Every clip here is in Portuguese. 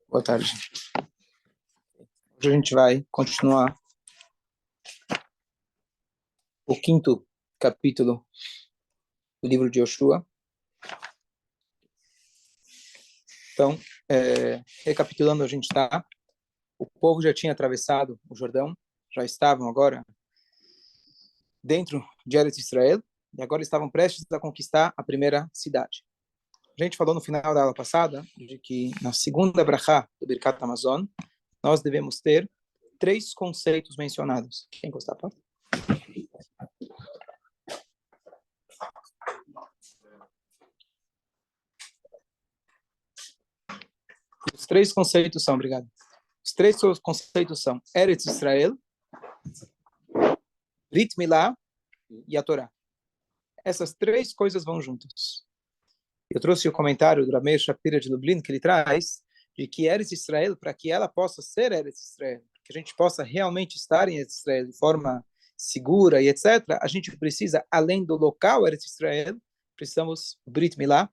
Boa tarde. Hoje a gente vai continuar o quinto capítulo do livro de Yoshua. Então, recapitulando, a gente está. O povo já tinha atravessado o Jordão, já estavam agora dentro de Eretz Israel, e agora estavam prestes a conquistar a primeira cidade. A gente falou no final da aula passada de que na segunda brachá do Birkat Hamazon, nós devemos ter 3 conceitos mencionados. Quem gostar, pode? Os 3 conceitos são, obrigado. Os 3 conceitos são Eretz Israel, Brit Milá e a Torá. Essas 3 coisas vão juntas. Eu trouxe o comentário do Rameir Shapira de Lublin, que ele traz de que Eretz Israel, para que ela possa ser Eretz Israel, que a gente possa realmente estar em Eretz Israel de forma segura e etc., a gente precisa, além do local Eretz Israel, precisamos Brit Milá,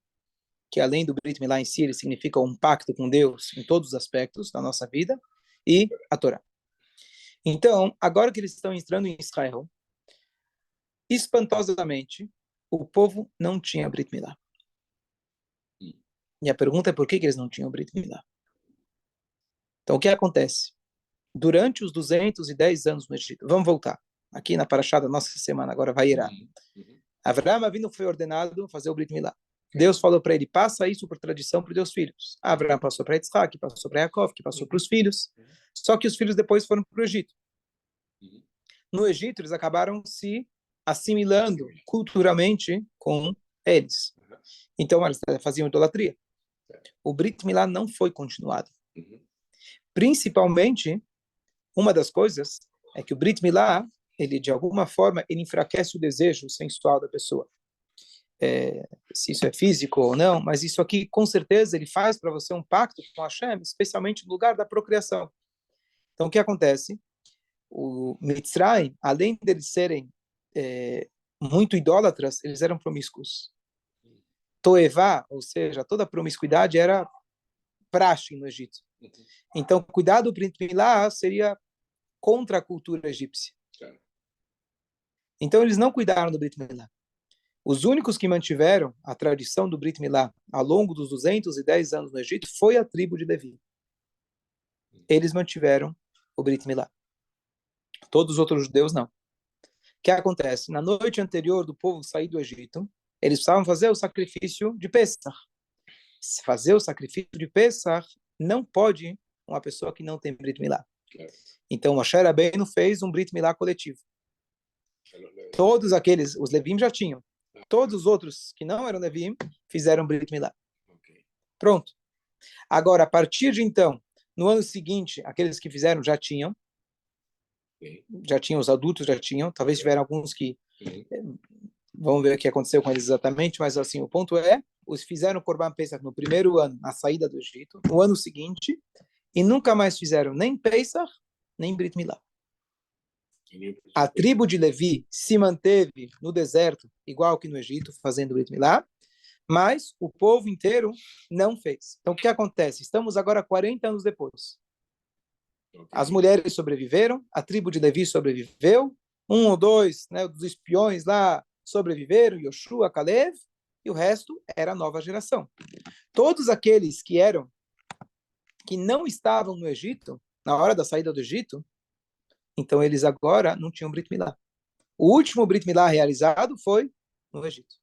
que além do Brit Milá em si, ele significa um pacto com Deus em todos os aspectos da nossa vida, e a Torá. Então, agora que eles estão entrando em Israel, espantosamente, o povo não tinha Brit Milá. E a pergunta é por que eles não tinham Brit Milá? Então, o que acontece? Durante os 210 anos no Egito, vamos voltar, aqui na Parashá da nossa semana, agora vai Irá. Avraham Avinu foi ordenado fazer o Brit Milá. Deus falou para ele, passa isso por tradição para os teus filhos. Avraham passou para Yitzhak, passou para Yaakov, que passou para os filhos. Só que os filhos depois foram para o Egito. No Egito, eles acabaram se assimilando culturalmente com eles. Então, eles faziam idolatria. O Brit Milá não foi continuado. Principalmente, uma das coisas é que o Brit Milá, ele de alguma forma, ele enfraquece o desejo sensual da pessoa. Se isso é físico ou não, mas isso aqui, com certeza, ele faz para você um pacto com Hashem, especialmente no lugar da procriação. Então, o que acontece? O Mitzrayim, além deles serem muito idólatras, eles eram promíscuos. Toevá, ou seja, toda promiscuidade era praxe no Egito. Então, cuidar do Brit Milá seria contra a cultura egípcia. Então, eles não cuidaram do Brit Milá. Os únicos que mantiveram a tradição do Brit Milá ao longo dos 210 anos no Egito foi a tribo de Levi. Eles mantiveram o Brit Milá. Todos os outros judeus não. O que acontece? Na noite anterior do povo sair do Egito, eles precisavam fazer o sacrifício de Pesach. Fazer o sacrifício de Pesach não pode uma pessoa que não tem Brit Milá. Então, Moshe Rabbeinu fez um Brit Milá coletivo. Todos aqueles, os Levim já tinham. Todos os outros que não eram Levim fizeram Brit Milá. Pronto. Agora, a partir de então, no ano seguinte, aqueles que fizeram já tinham, os adultos já tinham, talvez tiveram alguns que, vamos ver o que aconteceu com eles exatamente, mas assim, o ponto é, os fizeram Korban Pesach no primeiro ano, na saída do Egito, no ano seguinte, e nunca mais fizeram nem Pesach, nem Brit Milá. A tribo de Levi se manteve no deserto, igual que no Egito, fazendo Brit Milá, mas o povo inteiro não fez. Então, o que acontece? Estamos agora 40 anos depois. As mulheres sobreviveram, a tribo de Levi sobreviveu, 1 ou 2, né, dos espiões lá sobreviveram, Yoshua, Caleb, e o resto era a nova geração. Todos aqueles que não estavam no Egito, na hora da saída do Egito, então eles agora não tinham Brit Milá. O último Brit Milá realizado foi no Egito.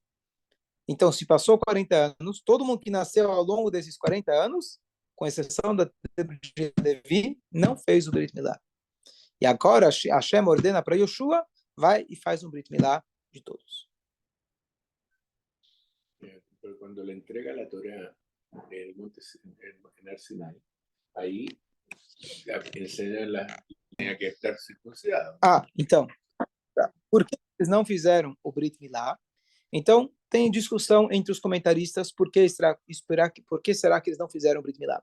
Então, se passou 40 anos, todo mundo que nasceu ao longo desses 40 anos, com exceção da tribo de Levi, não fez o Brit Milá. E agora Hashem ordena para Yoshua, vai e faz um Brit Milá de todos. Quando ele entrega a Torá en monte en Sinai, aí ensina que estar circuncidado. Então, por que eles não fizeram o Brit Milá? Então, tem discussão entre os comentaristas por que será que eles não fizeram o Brit Milá.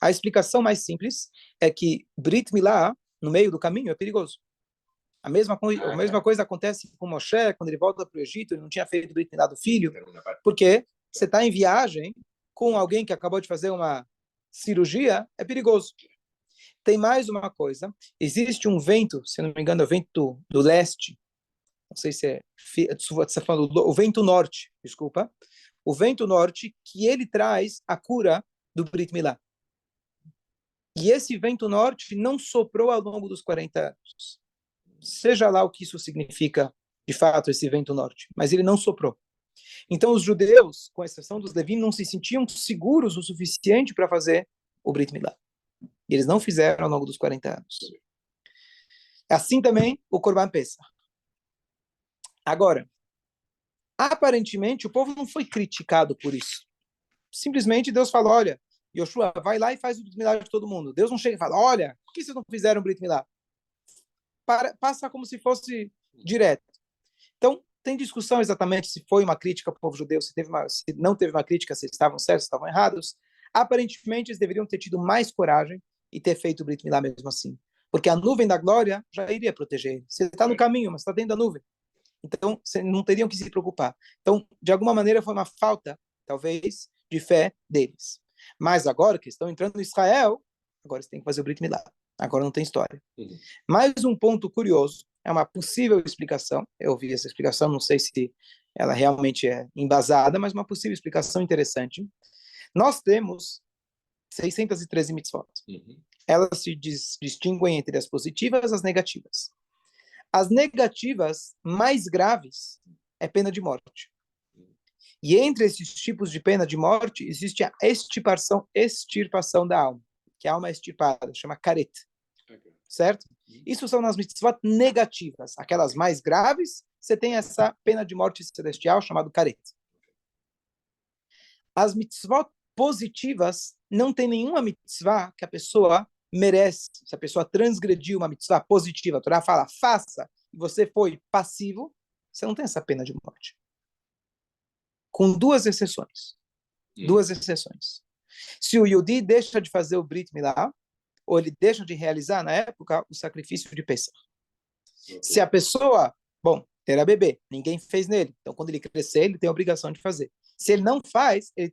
A explicação mais simples é que Brit Milá, no meio do caminho, é perigoso. A mesma coisa acontece com Moshe, quando ele volta para o Egito, ele não tinha feito o Brit Milá do filho. Por quê? você está em viagem com alguém que acabou de fazer uma cirurgia, é perigoso. Tem mais uma coisa, existe um vento, se não me engano, é o vento do leste, não sei se é, você está falando, o vento norte, desculpa, o vento norte, que ele traz a cura do Brit Milá. E esse vento norte não soprou ao longo dos 40 anos. Seja lá o que isso significa, de fato, esse vento norte, mas ele não soprou. Então, os judeus, com exceção dos Levim, não se sentiam seguros o suficiente para fazer o Brit Milá. E eles não fizeram ao longo dos 40 anos. Assim também o Corban Pesach. Agora, aparentemente, o povo não foi criticado por isso. Simplesmente Deus falou, olha, Yoshua, vai lá e faz o Brit Milá de todo mundo. Deus não chega e fala, olha, por que vocês não fizeram o Brit Milá? Passa como se fosse direto. Então, tem discussão exatamente se foi uma crítica ao povo judeu, se não teve uma crítica, se eles estavam certos, se estavam errados. Aparentemente, eles deveriam ter tido mais coragem e ter feito o Brit Milá mesmo assim. Porque a nuvem da glória já iria proteger ele. Você está no caminho, mas está dentro da nuvem. Então, não teriam que se preocupar. Então, de alguma maneira, foi uma falta, talvez, de fé deles. Mas agora que estão entrando em Israel, agora eles têm que fazer o Brit Milá. Agora não tem história. Mais um ponto curioso, é uma possível explicação, eu ouvi essa explicação, não sei se ela realmente é embasada, mas uma possível explicação interessante. Nós temos 613 mitzvot. Elas se distinguem entre as positivas e as negativas. As negativas mais graves é pena de morte. E entre esses tipos de pena de morte, existe a extirpação da alma, que a alma é extirpada, chama karet. Certo? Isso são nas mitzvot negativas. Aquelas mais graves, você tem essa pena de morte celestial chamada karet. As mitzvot positivas, não tem nenhuma mitzvah que a pessoa merece. Se a pessoa transgrediu uma mitzvah positiva, a Torá fala, faça, e você foi passivo, você não tem essa pena de morte. Com duas exceções. Duas exceções. Se o Yehudi deixa de fazer o Brit Milá, ou ele deixa de realizar, na época, o sacrifício de Pesach. Se a pessoa, bom, era bebê, ninguém fez nele, então quando ele crescer, ele tem a obrigação de fazer. Se ele não faz, ele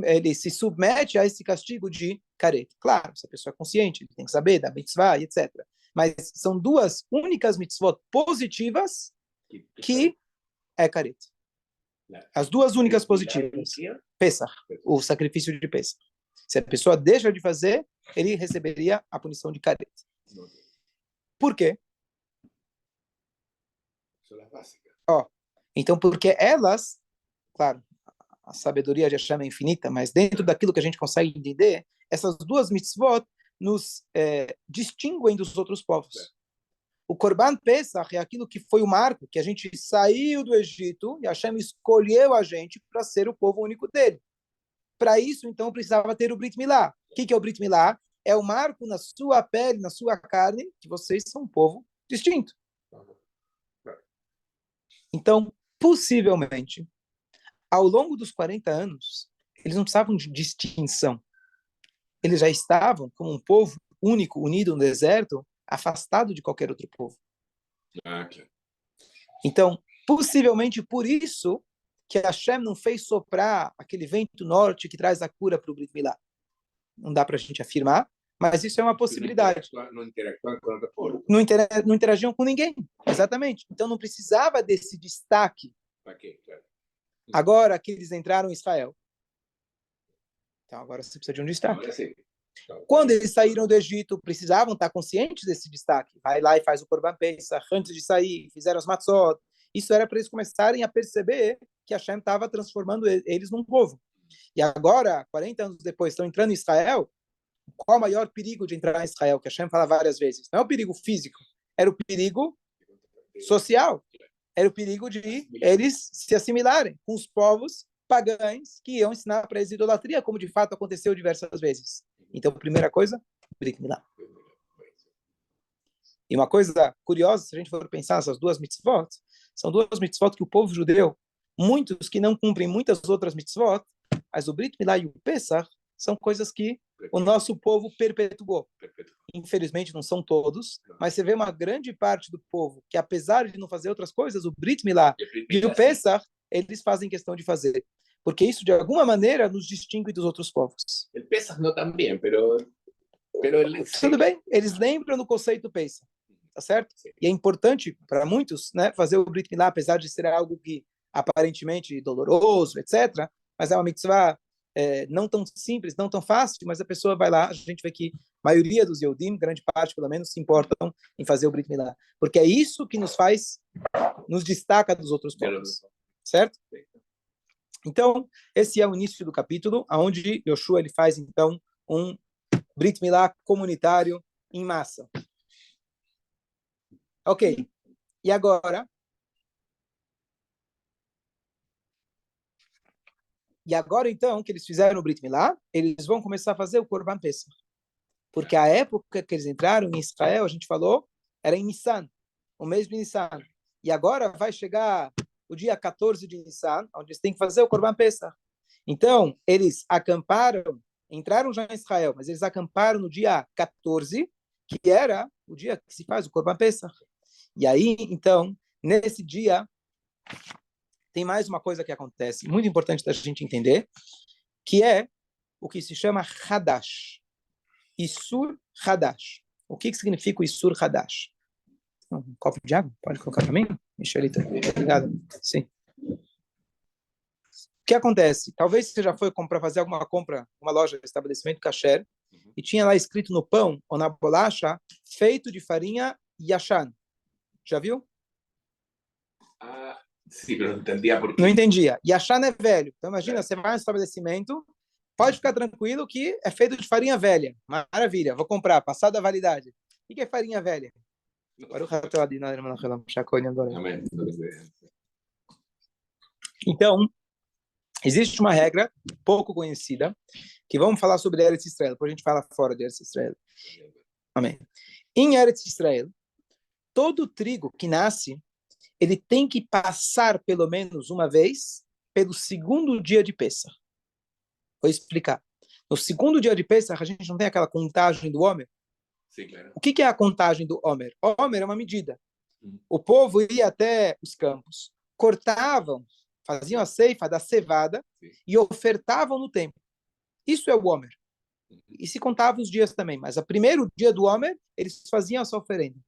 ele se submete a esse castigo de karet. Claro, se a pessoa é consciente, ele tem que saber da mitzvah e etc. Mas são duas únicas mitzvot positivas que é karet. As duas únicas positivas. Pesach, o sacrifício de Pesach. Se a pessoa deixa de fazer, ele receberia a punição de karet. Por quê? Então, porque elas, claro, a sabedoria de Hashem é infinita, mas dentro daquilo que a gente consegue entender, essas duas mitzvot nos distinguem dos outros povos. O Corban Pesach é aquilo que foi o marco, que a gente saiu do Egito e Hashem escolheu a gente para ser o povo único dele. Para isso, então, precisava ter o Brit Milá. O que é o Brit Milá? É o marco na sua pele, na sua carne, que vocês são um povo distinto. Então, possivelmente, ao longo dos 40 anos, eles não precisavam de distinção. Eles já estavam como um povo único, unido no deserto, afastado de qualquer outro povo. Então, possivelmente por isso que Hashem não fez soprar aquele vento norte que traz a cura para o Brit Milá. Não dá para a gente afirmar, mas isso é uma possibilidade. Não interactuavam com outro povo. Não interagiam com ninguém, exatamente. Então não precisava desse destaque. Agora que eles entraram em Israel. Então agora você precisa de um destaque. Quando eles saíram do Egito, precisavam estar conscientes desse destaque. Vai lá e faz o Corban Pesach antes de sair, fizeram as matzot. Isso era para eles começarem a perceber que Hashem estava transformando eles num povo. E agora, 40 anos depois, estão entrando em Israel. Qual o maior perigo de entrar em Israel? Que Hashem fala várias vezes. Não é o perigo físico, era o perigo social. Era o perigo de eles se assimilarem com os povos pagãos que iam ensinar para eles idolatria, como de fato aconteceu diversas vezes. Então, primeira coisa, Brit Milá. E uma coisa curiosa, se a gente for pensar nessas duas mitzvot, são duas mitzvot que o povo judeu, muitos que não cumprem muitas outras mitzvot, mas o Brit Milá e o Pesach são coisas que o nosso povo perpetuou. Infelizmente não são todos, mas você vê uma grande parte do povo que, apesar de não fazer outras coisas, o Brit Milá e o Pesach, eles fazem questão de fazer. Porque isso, de alguma maneira, nos distingue dos outros povos. El Pesach no también, Tudo bem, eles lembram do conceito Pesach, tá certo? E é importante para muitos, né, fazer o Brit Milá, apesar de ser algo que aparentemente doloroso, etc., mas é uma mitzvah não tão simples, não tão fácil, mas a pessoa vai lá, a gente vê que a maioria dos Yehudim, grande parte pelo menos, se importam em fazer o Brit Milá, porque é isso que nos faz, nos destaca dos outros povos, certo? Então, esse é o início do capítulo, onde Yoshua ele faz, então, um Brit Milá comunitário em massa. Ok, e agora? E agora, então, que eles fizeram o Brit Milá, eles vão começar a fazer o Korban Pesach. Porque a época que eles entraram em Israel, a gente falou, era em Nissan, o mês de Nissan. E agora vai chegar o dia 14 de Nissan, onde eles têm que fazer o Korban Pesach. Então, eles acamparam, entraram já em Israel, mas eles acamparam no dia 14, que era o dia que se faz o Korban Pesach. E aí, então, nesse dia, tem mais uma coisa que acontece, muito importante da gente entender, que é o que se chama Hadash. Isur Hadash. O que significa o Isur Hadash? Um copo de água? Pode colocar para mim? Michelita, obrigado. Sim. O que acontece? Talvez você já foi fazer alguma compra numa loja, estabelecimento kasher, e tinha lá escrito no pão ou na bolacha, feito de farinha yashan. Já viu? Sim, mas não entendia por quê. Não entendia. Yashan é velho. Então imagina, você vai no estabelecimento, pode ficar tranquilo que é feito de farinha velha. Maravilha, vou comprar, passada a validade. O que é farinha velha? Então, existe uma regra pouco conhecida, que vamos falar sobre Eretz Israel, depois a gente fala fora de Eretz Israel. Amém. Em Eretz Israel, todo trigo que nasce, ele tem que passar pelo menos uma vez pelo segundo dia de Pesach. Vou explicar. No segundo dia de Pesach, a gente não tem aquela contagem do Homer? Sim, claro. O que é a contagem do Homer? Homer é uma medida. O povo ia até os campos, cortavam, faziam a ceifa da cevada e ofertavam no templo. Isso é o Homer. E se contava os dias também, mas o primeiro dia do Homer, eles faziam essa oferenda.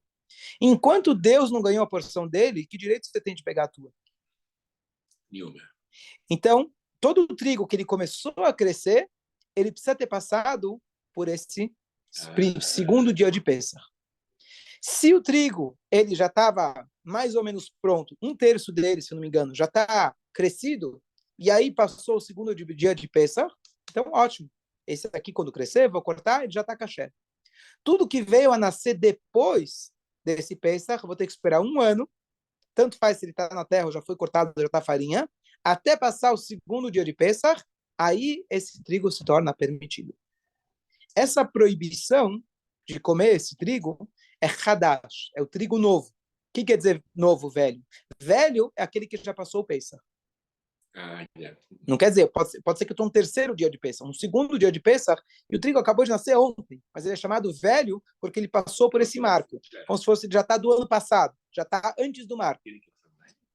Enquanto Deus não ganhou a porção dele, que direito você tem de pegar a tua? Nenhuma. Então, todo o trigo que ele começou a crescer, ele precisa ter passado por esse segundo dia de Pesach. Se o trigo ele já estava mais ou menos pronto, um terço dele, se não me engano, já está crescido, e aí passou o segundo dia de Pesach, então ótimo. Esse aqui, quando crescer, vou cortar, ele já está kasher. Tudo que veio a nascer depois desse Pesach, vou ter que esperar um ano, tanto faz se ele está na terra ou já foi cortado, já está farinha, até passar o segundo dia de Pesach, aí esse trigo se torna permitido. Essa proibição de comer esse trigo é Hadash, é o trigo novo. O que quer dizer novo, velho? Velho é aquele que já passou o Pesach. Yeah. Não quer dizer, pode ser que eu estou no terceiro dia de Pesach, no segundo dia de Pesach, e o trigo acabou de nascer ontem, mas ele é chamado velho porque ele passou por esse marco, como se fosse, já está do ano passado, já está antes do marco.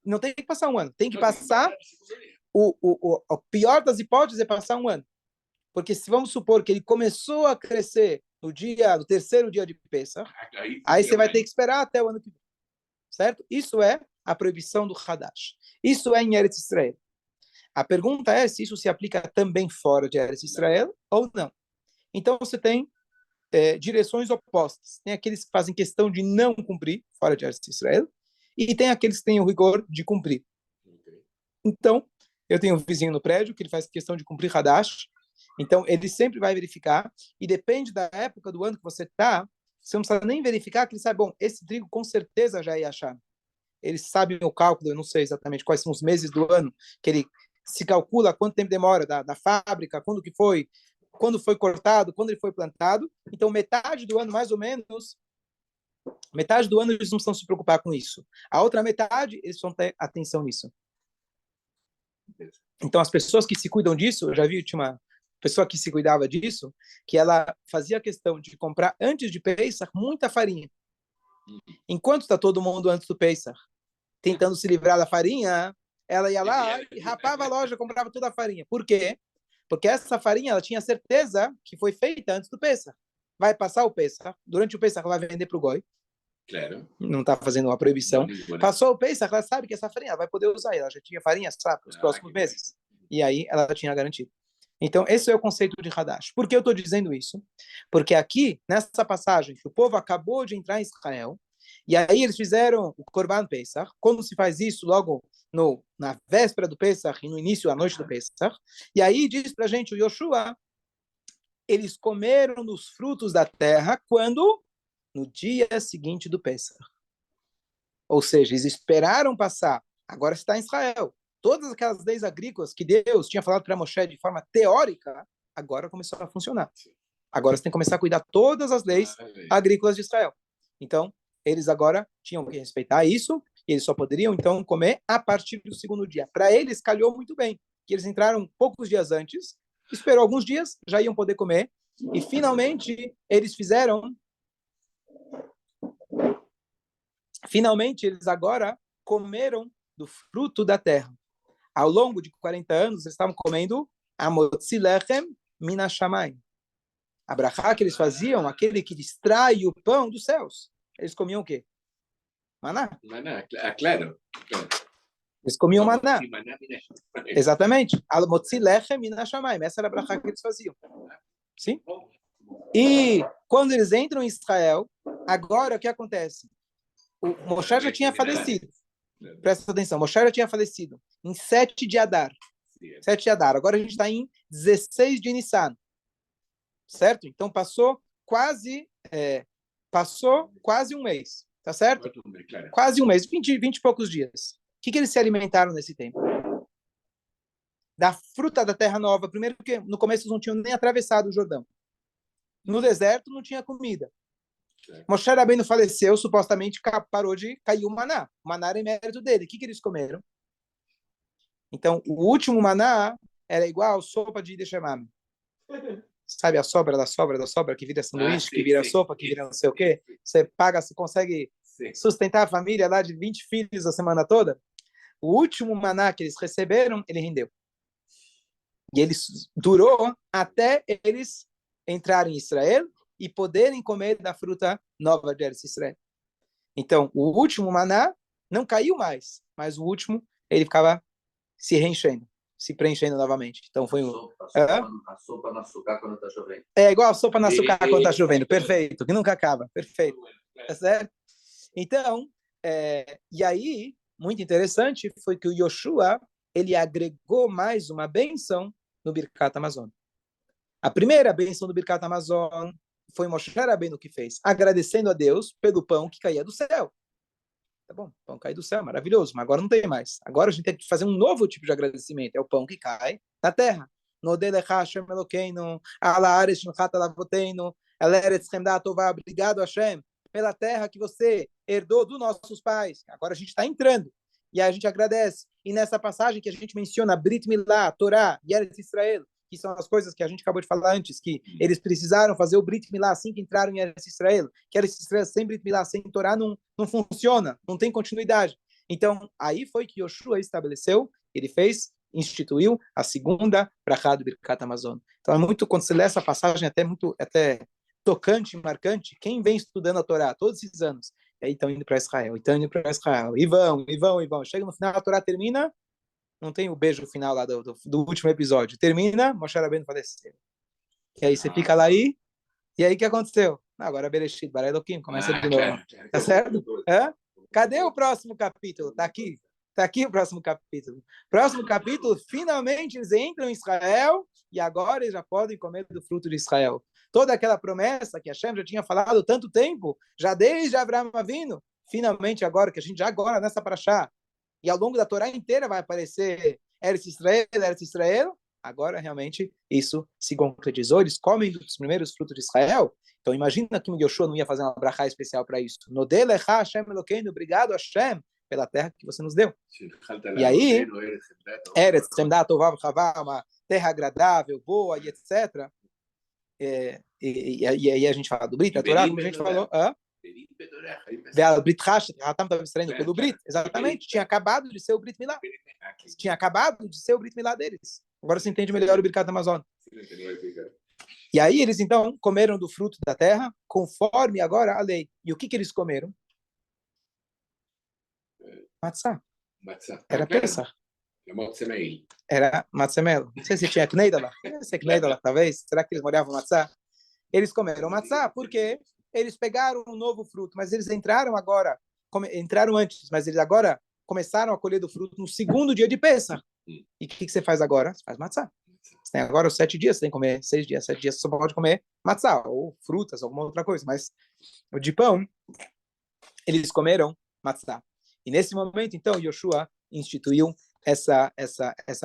Não tem que passar um ano, tem que passar, o pior das hipóteses é passar um ano. Porque se vamos supor que ele começou a crescer no terceiro dia de Pesach, aí você vai ter que esperar até o ano que vem. Certo? Isso é a proibição do Hadash. Isso é em Eretz Israel. A pergunta é se isso se aplica também fora de Eretz Israel ou não. Então você tem direções opostas. Tem aqueles que fazem questão de não cumprir fora de Eretz Israel e tem aqueles que têm o rigor de cumprir. Então, eu tenho um vizinho no prédio que ele faz questão de cumprir Hadash. Então, ele sempre vai verificar, e depende da época do ano que você está, você não precisa nem verificar, que ele sabe, bom, esse trigo com certeza já ia achar. Eles sabem o cálculo, eu não sei exatamente quais são os meses do ano, que ele se calcula quanto tempo demora da fábrica, quando foi cortado, quando ele foi plantado. Então, metade do ano, mais ou menos, metade do ano eles não precisam se preocupar com isso. A outra metade, eles vão ter atenção nisso. Então, as pessoas que se cuidam disso, eu já vi, tinha uma pessoa que se cuidava disso, que ela fazia questão de comprar antes de Pesach muita farinha. Enquanto está todo mundo antes do Pesach tentando se livrar da farinha, ela ia lá e rapava a loja, comprava toda a farinha. Por quê? Porque essa farinha, ela tinha certeza que foi feita antes do Pesach. Vai passar o Pesach, durante o Pesach ela vai vender para o Goi, Claro. não está fazendo uma proibição. Passou o Pesach, ela sabe que essa farinha ela vai poder usar, ela já tinha farinha, sabe, para os próximos meses. E aí ela tinha garantido. Então, esse é o conceito de Hadash. Por que eu estou dizendo isso? Porque aqui, nessa passagem, que o povo acabou de entrar em Israel, e aí eles fizeram o Korban Pesach. Quando se faz isso logo na véspera do Pesach e no início da noite do Pesach, e aí diz para a gente o Yoshua, eles comeram dos frutos da terra quando? No dia seguinte do Pesach. Ou seja, eles esperaram passar, agora está em Israel. Todas aquelas leis agrícolas que Deus tinha falado para Moshe de forma teórica, agora começou a funcionar. Agora você tem que começar a cuidar todas as leis agrícolas de Israel. Então, eles agora tinham que respeitar isso, e eles só poderiam, então, comer a partir do segundo dia. Para eles, calhou muito bem, que eles entraram poucos dias antes, esperou alguns dias, já iam poder comer, e finalmente eles fizeram... Finalmente, eles agora comeram do fruto da terra. Ao longo de 40 anos, eles estavam comendo a motzi lechem min hashamayim. A brachá que eles faziam, aquele que distrai o pão dos céus. Eles comiam o quê? Maná. Maná, claro. Eles comiam maná. Exatamente. A motzi lechem min hashamayim. Essa era a brachá que eles faziam. Sim? E quando eles entram em Israel, agora o que acontece? O Moshe já tinha falecido. Presta atenção, Moshe já tinha falecido em 7 de Adar. 7 de Adar. Agora a gente está em 16 de Nissan. Certo? Então passou quase um mês. Tá certo? Quase um mês, 20 e poucos dias. O que eles se alimentaram nesse tempo? Da fruta da terra nova. Primeiro porque no começo eles não tinham nem atravessado o Jordão. No deserto não tinha comida. Moshe Rabbeinu faleceu, supostamente parou de cair o maná. O maná era em mérito dele. O que eles comeram? Então, o último maná era igual sopa de ideshemam. Sabe a sobra da sobra da sobra, que vira sanduíche, que vira sopa, que vira não sei o quê? Você paga, você consegue sustentar a família lá de 20 filhos a semana toda? O último maná que eles receberam, ele rendeu. E ele durou até eles entrarem em Israel e poderem comer da fruta nova de Eretz Israel. Então, o último maná não caiu mais, mas o último, ele ficava se reenchendo, se preenchendo novamente. Então, foi a sopa no açúcar quando está chovendo. É igual a sopa no açúcar quando está chovendo, perfeito, que nunca acaba, perfeito. Tá certo? Então, e aí, muito interessante, foi que o Yoshua, ele agregou mais uma bênção no Birkat Hamazon. A primeira bênção do Birkat Hamazon foi Moshe Rabbeinu que fez, agradecendo a Deus pelo pão que caía do céu. Tá bom, o pão cai do céu, maravilhoso, mas agora não tem mais. Agora a gente tem que fazer um novo tipo de agradecimento, é o pão que cai da terra. Obrigado, Hashem, pela terra que você herdou dos nossos pais. Agora a gente está entrando, e a gente agradece. E nessa passagem que a gente menciona, Brit Milá, Torá, Eretz Israel, que são as coisas que a gente acabou de falar antes, que eles precisaram fazer o Brit Milá assim que entraram em Eretz Israel, que Eretz Israel sem Brit Milá, sem Torá, não funciona, não tem continuidade. Então, aí foi que Yoshua estabeleceu, ele instituiu a segunda brachá do Birkat Hamazon. Então, é muito, quando você lê essa passagem, até tocante, marcante, quem vem estudando a Torá todos esses anos, e aí estão indo para Israel, e vão. Chega no final, a Torá termina, não tem o beijo final lá do último episódio. Termina, Moshe Rabbeinu faleceu. E aí você fica lá e aí o que aconteceu? Agora Bereshit, Bara Elokim, começa de novo. Tá certo? Cadê o próximo capítulo? Tá aqui o próximo capítulo. Próximo capítulo, finalmente eles entram em Israel e agora eles já podem comer do fruto de Israel. Toda aquela promessa que Hashem já tinha falado tanto tempo, já desde Abraão Avinu, finalmente agora, que a gente já agora nessa paraxá, e ao longo da Torá inteira vai aparecer Eretz Israel, agora realmente isso se concretizou, eles comem dos primeiros frutos de Israel. Então imagina que o Yoshua não ia fazer uma brachá especial para isso. Nodelecha Hashem Elokeinu, obrigado Hashem pela terra que você nos deu. E aí, Eretz Chemda Tová V'Chavá, uma terra agradável, boa e etc. E aí a gente fala do Brita, a Torá, como a gente falou, O Brit Hash, estava extraindo pelo Brit, exatamente, tinha acabado de ser o Brit Milá. Tinha acabado de ser o Brit Milá deles. Agora você entende melhor o Birkat Hamazon. E aí eles então comeram do fruto da terra, conforme agora a lei. E o que eles comeram? Matzah. Era Pesach. Era Matzemel. Não sei se tinha Kneidala. Não sei Kneidala, talvez. Será que eles molhavam Matzah? Eles comeram Matzah porque eles pegaram um novo fruto, mas eles entraram agora, entraram antes, mas eles agora começaram a colher do fruto no segundo dia de Pesach. E o que você faz agora? Você faz Matzah. Você tem agora os 7 dias, você tem que comer 6 dias, 7 dias, você só pode comer Matzah, ou frutas, alguma outra coisa, mas o de pão, eles comeram Matzah. E nesse momento, então, Yoshua instituiu essa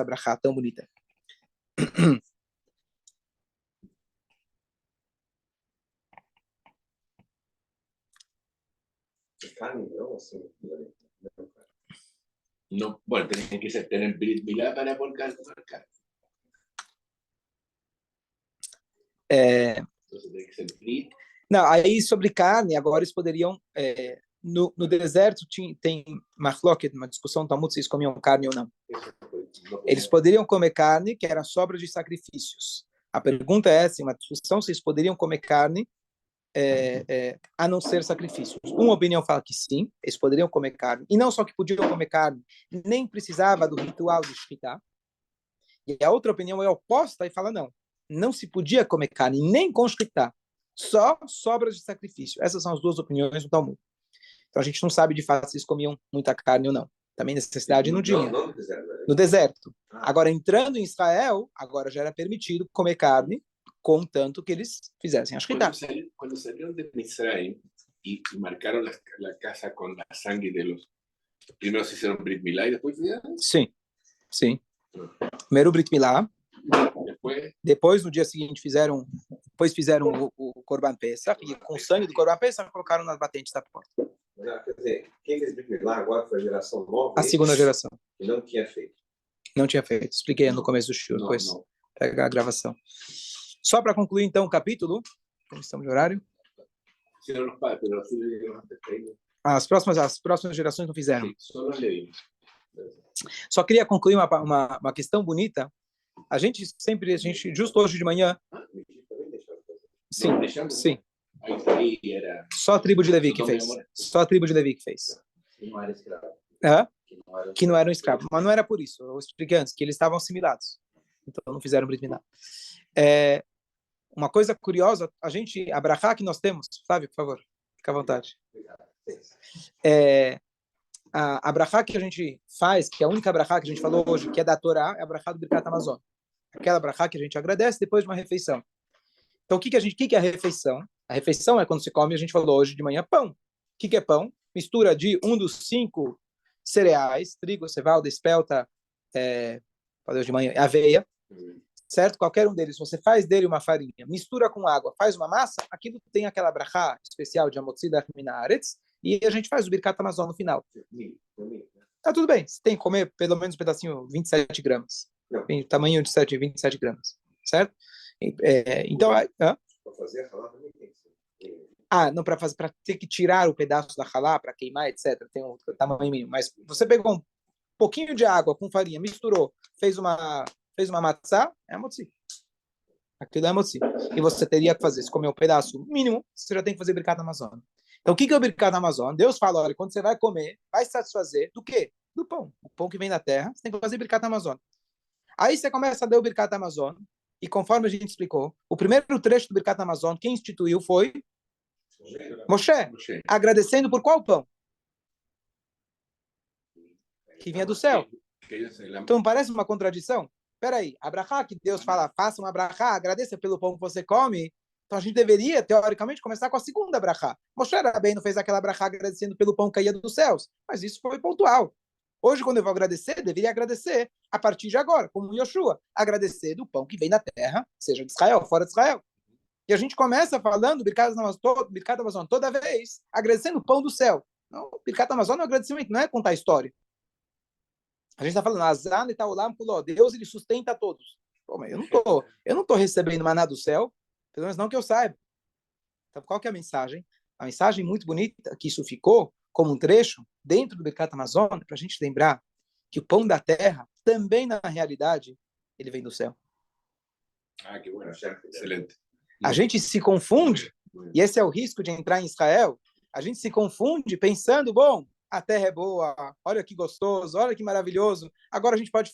brachá tão bonita. No, bueno, tienen que tener Brit Milá para poder marcar. Entonces tem que ser Brit. Não, aí sobre carne, agora eles poderiam... no deserto tem machloket, uma discussão Talmud, se eles comiam carne ou não. Eles poderiam comer carne, que era sobra de sacrifícios. A pergunta é essa, uma discussão se eles poderiam comer carne a não ser sacrifícios. Uma opinião fala que sim, eles poderiam comer carne, e não só que podiam comer carne, nem precisava do ritual de shkita. E a outra opinião é oposta e fala não se podia comer carne, nem com shkita, só sobras de sacrifício. Essas são as duas opiniões do Talmud. Então a gente não sabe de fato se eles comiam muita carne ou não. Também necessidade não tinha. No deserto. Agora, entrando em Israel, agora já era permitido comer carne, contanto que eles fizessem a shkita. Quando saíram de Misraim e marcaram a casa com a sangue deles, primeiro se fizeram Brit Milá e depois fizeram? Sim. Primeiro Brit Milá. Depois, no dia seguinte, fizeram o Korban Pesach, e com o sangue do Korban Pesach colocaram nas batentes da porta. Quer dizer, quem fez Brit Milá agora foi a geração nova? A segunda geração. Que não tinha feito. Não tinha feito. Expliquei no começo do show. Depois pega a gravação. Só para concluir, então, o capítulo. Como estamos de horário? As próximas gerações não fizeram. Só queria concluir uma questão bonita. A gente, justo hoje de manhã... Sim. Só a tribo de Levi que fez. Só a tribo de Levi que fez. Que não era escravo. Que não eram escravos. Mas não era por isso. Eu expliquei antes, que eles estavam assimilados. Então não fizeram Brit Milá. Uma coisa curiosa, a brachá que nós temos, Flávio, por favor, fica à vontade. A brachá que a gente faz, que é a única brachá que a gente falou hoje, que é da Torá, é a brachá do Birkat Hamazon. Aquela brachá que a gente agradece depois de uma refeição. Então, o que é a refeição? A refeição é quando se come, a gente falou hoje de manhã, pão. O que é pão? Mistura de um dos 5 cereais, trigo, cevada, espelta, falei hoje de manhã, aveia, certo? Qualquer um deles, você faz dele uma farinha, mistura com água, faz uma massa, aquilo tem aquela brachá especial de Amotzi da Minaretz, e a gente faz o Birkat Hamazon no final. Tá tudo bem, você tem que comer pelo menos um pedacinho, 27 gramas. Tamanho de 27 gramas, certo? Então... Para fazer a halá também tem que ser. Não, para ter que tirar o pedaço da halá, para queimar, etc. Tem um tamanho mínimo. Mas você pegou um pouquinho de água com farinha, misturou, fez uma matzá, é motzi. Aquilo é motzi. E você teria que fazer, se comer um pedaço mínimo, você já tem que fazer Birkat Hamazon. Então, o que é o Birkat Hamazon? Deus fala, olha, quando você vai comer, vai se satisfazer do quê? Do pão. O pão que vem da terra, você tem que fazer Birkat Hamazon. Aí você começa a dar o Birkat Hamazon, e conforme a gente explicou, o primeiro trecho do Birkat Hamazon, quem instituiu foi Moshe. Agradecendo por qual pão? Que vinha do céu. Então parece uma contradição? Peraí, a brachá que Deus fala, faça uma brachá, agradeça pelo pão que você come, então a gente deveria, teoricamente, começar com a segunda brachá. Moshe Rabbeinu fez aquela brachá agradecendo pelo pão que caía dos céus, mas isso foi pontual. Hoje, quando eu vou agradecer, deveria agradecer a partir de agora, como Yoshua, agradecer do pão que vem da terra, seja de Israel, fora de Israel. E a gente começa falando Birkat Hamazon toda vez, agradecendo o pão do céu. Não, Birkat Hamazon é um agradecimento, não é contar história. A gente está falando, Azan e Taolam Kuló, Deus ele sustenta a todos. Pô, mas eu não tô recebendo maná do céu, pelo menos não que eu saiba. Então, qual que é a mensagem? a mensagem muito bonita, que isso ficou como um trecho dentro do Birkat Hamazon, para a gente lembrar que o pão da terra, também na realidade, ele vem do céu. Ah, que bueno, excelente. A gente se confunde, e esse é o risco de entrar em Israel, a gente se confunde pensando, bom, a terra é boa, olha que gostoso, olha que maravilhoso, agora a gente pode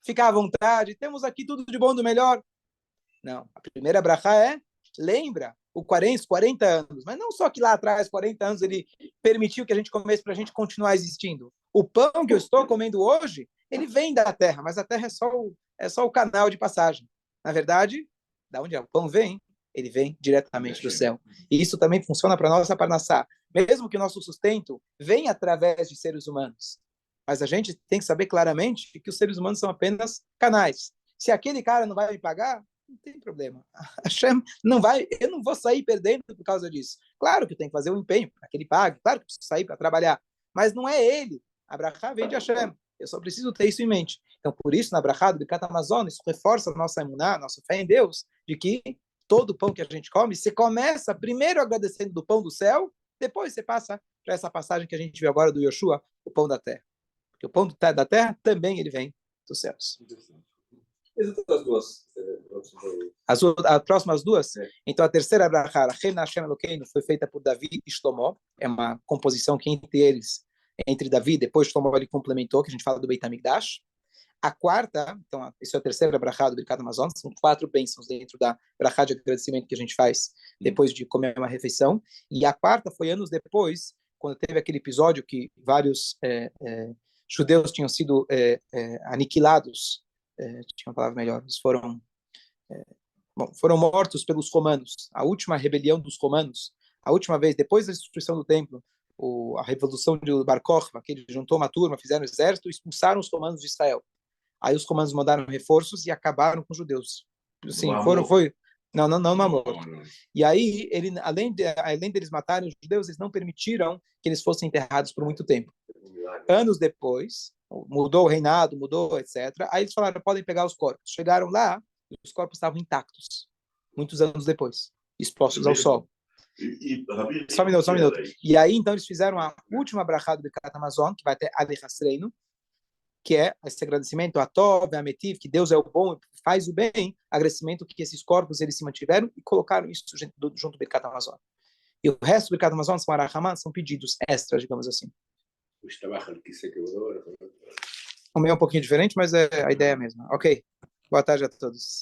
ficar à vontade, temos aqui tudo de bom do melhor. Não, a primeira brachá lembra os 40 anos, mas não só que lá atrás, 40 anos, ele permitiu que a gente comesse para a gente continuar existindo. O pão que eu estou comendo hoje, ele vem da terra, mas a terra é só o canal de passagem. Na verdade, da onde o pão vem, ele vem diretamente do céu. E isso também funciona para a nossa parnassá. Mesmo que o nosso sustento venha através de seres humanos. Mas a gente tem que saber claramente que os seres humanos são apenas canais. Se aquele cara não vai me pagar, não tem problema. Hashem não vai, eu não vou sair perdendo por causa disso. Claro que eu tenho que fazer um empenho para que ele pague, claro que eu preciso sair para trabalhar, mas não é ele. A brachá vem de Hashem. Eu só preciso ter isso em mente. Então, por isso, na brachá do Birkat Hamazon, isso reforça a nossa emuná, nossa fé em Deus, de que todo o pão que a gente come, você começa primeiro agradecendo do pão do céu, depois você passa para essa passagem que a gente viu agora do Yoshua, o pão da terra. Porque o pão da terra também ele vem dos céus. E as outras duas? As próximas duas? Então, a terceira brachá, Rachem Hashem Elokeinu, foi feita por Davi e Shlomo. É uma composição que entre Davi, depois Shlomo ele complementou, que a gente fala do Beit HaMikdash. A quarta, então, essa é a terceira brachá do Birkat Hamazon, são 4 bênçãos dentro da brachá de agradecimento que a gente faz depois de comer uma refeição. E a quarta foi anos depois, quando teve aquele episódio que vários judeus tinham sido aniquilados, tinha uma palavra melhor, eles foram mortos pelos romanos. A última rebelião dos romanos, a última vez, depois da destruição do templo, a revolução de Bar Kokhba, que ele juntou uma turma, fizeram um exército e expulsaram os romanos de Israel. Aí os romanos mandaram reforços e acabaram com os judeus. Sim, não morto. E aí, além deles matarem os judeus, eles não permitiram que eles fossem enterrados por muito tempo. Anos depois, mudou o reinado, mudou, etc. Aí eles falaram, podem pegar os corpos. Chegaram lá, e os corpos estavam intactos. Muitos anos depois, expostos ao sol. Só um minuto. E aí, então, eles fizeram a última brachá do Birkat Hamazon, que vai ter Ali Hasreinu, que é esse agradecimento a Tov, a Metiv, que Deus é o bom, faz o bem, agradecimento que esses corpos eles se mantiveram e colocaram isso junto do Birkat Hamazon. E o resto do Birkat Hamazon são Arachama, são pedidos extras, digamos assim. O meu é um pouquinho diferente, mas é a ideia mesma. Ok. Boa tarde a todos.